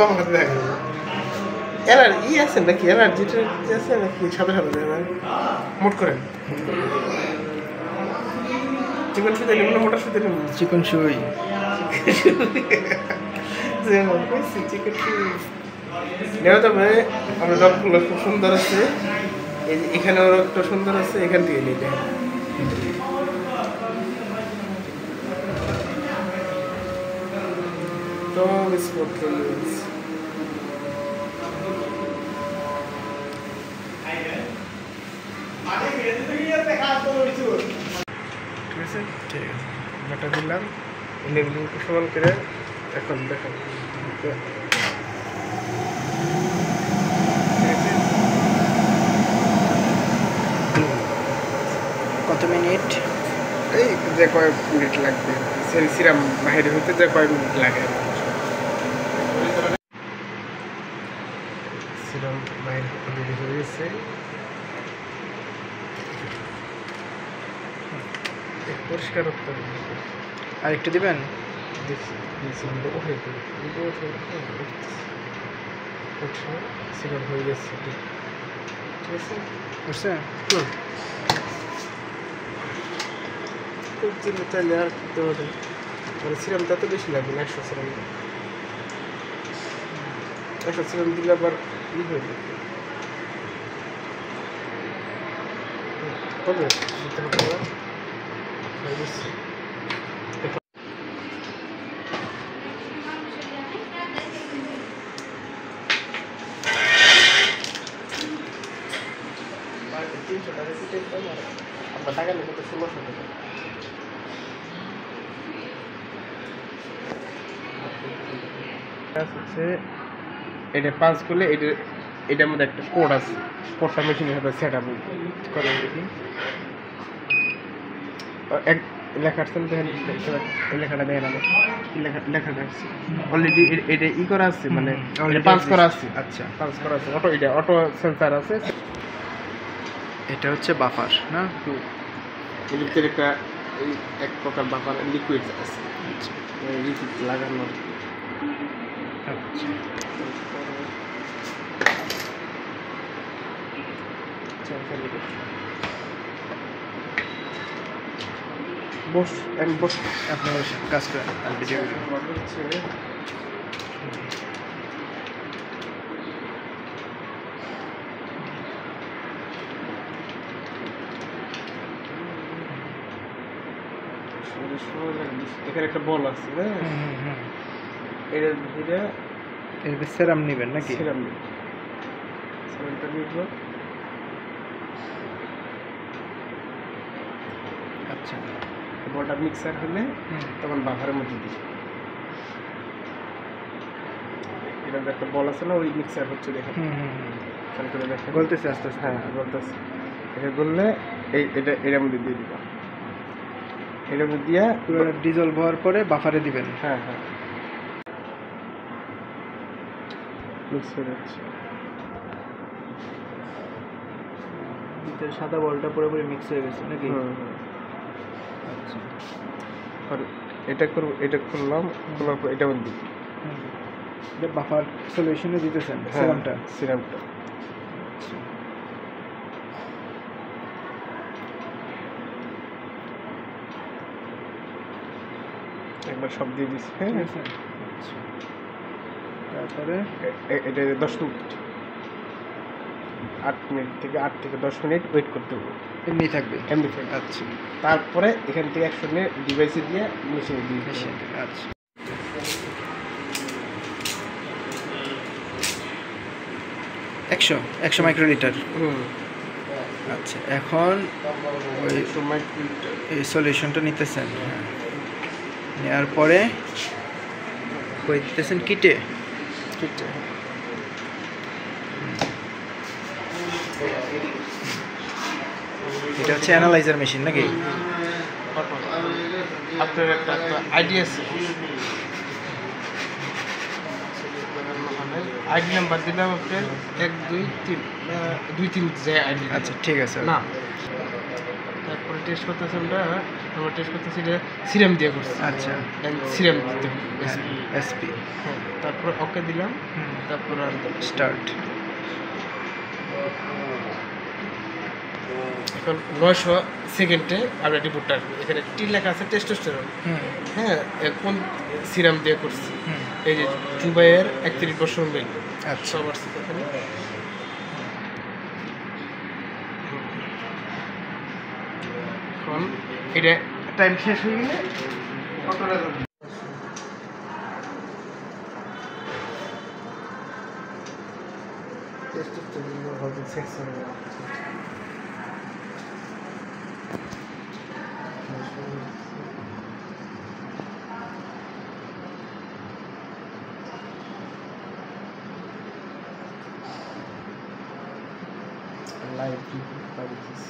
আমার কাছে দেখা অ্যালার্জি আছে নাকি অ্যালার্জিটা আছে নাকি সাদা সাদা মোট করেন চিকন সুই দিলে মোটা সুই দিলে চিকন সুই চিকন সুই নেওয়া যাবে আমরা রকগুলো খুব সুন্দর আছে এই এখানেও রকটা সুন্দর আছে এখান থেকে নিতে তো মিসপত্র ইউজ ঠিক আছে ঠিক আছে বাটা দিলাম এগুলো সমান করে এখন দেখো কত মিনিট এই যে কয়েক মিনিট লাগবে সিরাম বাইরে হতে যে কয়েক মিনিট লাগে সিরাম বাইরে হতে রেডি হয়ে গেছে পরিষ্কার করতে হবে আর একটু দিবেন দেখি সিরাম হয়ে গেছে ঠিক আছে বুঝছে খুব চিন্তা চাইলে আর করতে হবে মানে সিরামটা তো বেশি লাগবে না 100 সিরাম 100 সিরাম দিলে আবার ই হয়ে যাবে হবে দিতে হবে না হয়ে গেছে টাকা নেই তো 1600 টাকা হচ্ছে এটা 5 করলে এটার মধ্যে একটা কোড আছে কোডটা মেশিনের সাথে সেট আপ করে দেখি এক লেখা আছে লেখাটা দেখেন আমি লেখাটা আছে অলরেডি এটা ই করা আছে মানে পাঁচ করা আছে আচ্ছা 5 করা আছে অটো সেন্সার আছে এটা হচ্ছে বাফার না এর ভিতরে একটা এই এক প্রকার বাফার লিকুইড আছে লিকুইড লাগানো আচ্ছা বস আমি বস আপনার কাজ করেন আর ভিডিও হচ্ছে এখানে একটা বল আছে হ্যাঁ এর ভিতরে এর সেরাম নেবেন নাকি সেরাম সেরামটা নিব আচ্ছা বলটা মিক্সার হলে তখন বাফারের মধ্যে দিই এটা একটা বল আছে না ওই মিক্সার হচ্ছে দেখেন গলতেছে আস্তে আস্তে হ্যাঁ গলতেছে এটা গললে এটা এর মধ্যে দিয়ে দিবা এর মধ্যে দিয়া পুরো ডিজলভ হওয়ার পরে বাফারে দিবেন হ্যাঁ হ্যাঁ মিক্স হয়ে যাচ্ছে ভিতরে সাদা বলটা পুরোপুরি মিক্স হয়ে গেছে নাকি আচ্ছা আর এটা করব এটা করলাম খোলার পর এটা বন্ধ এটা বাফার সলিউশনে দিতেছেন সিরামটা একবার সব দিয়ে দিচ্ছি হ্যাঁ তারপরে এটা 10 মিনিট 8 মিনিট থেকে 8 থেকে 10 মিনিট ওয়েট করতে হবে এমনি থাকবে আচ্ছা তারপরে এখান থেকে 100 মিনিট ডিভাইসে দিয়ে মেশিনে দিয়ে আচ্ছা একশো মাইক্রোলিটার আচ্ছা এখন ওই এই সলিউশনটা নিতেছেন নেওয়ার পরে কই দিতেছেন কিটে এটা হচ্ছে অ্যানালাইজার মেশিন নাকি আপনার একটা আইডিয়া আছে আইডি নাম্বার দিলাম আপনার 1 2 3 2 3 যে আইডি আচ্ছা ঠিক আছে না তারপরে টেস্ট করতেছেন আমরা আমরা টেস্ট করতেছি এটা সিরাম দিয়ে করছি। আচ্ছা, সিরাম দিতে হবে SP। এসপি। হ্যাঁ, তারপর ওকে দিলাম, তারপর আর স্টার্ট। এখন 900 সেকেন্ডে আমরা রিপোর্টটা এখানে টি লেখা আছে টেস্টোস্টেরন। হ্যাঁ, কোন সিরাম দিয়ে করছি, এই যে জুবাইয়ের 31 বছর মিল। আচ্ছা, সবার এখানে এখন এটা টাইম শেষ হয়ে গেলে কতটা যাবে? টেস্টোস্টেরন হবে সেকশন। লাইভ রিপোর্ট পাঠিয়েছি।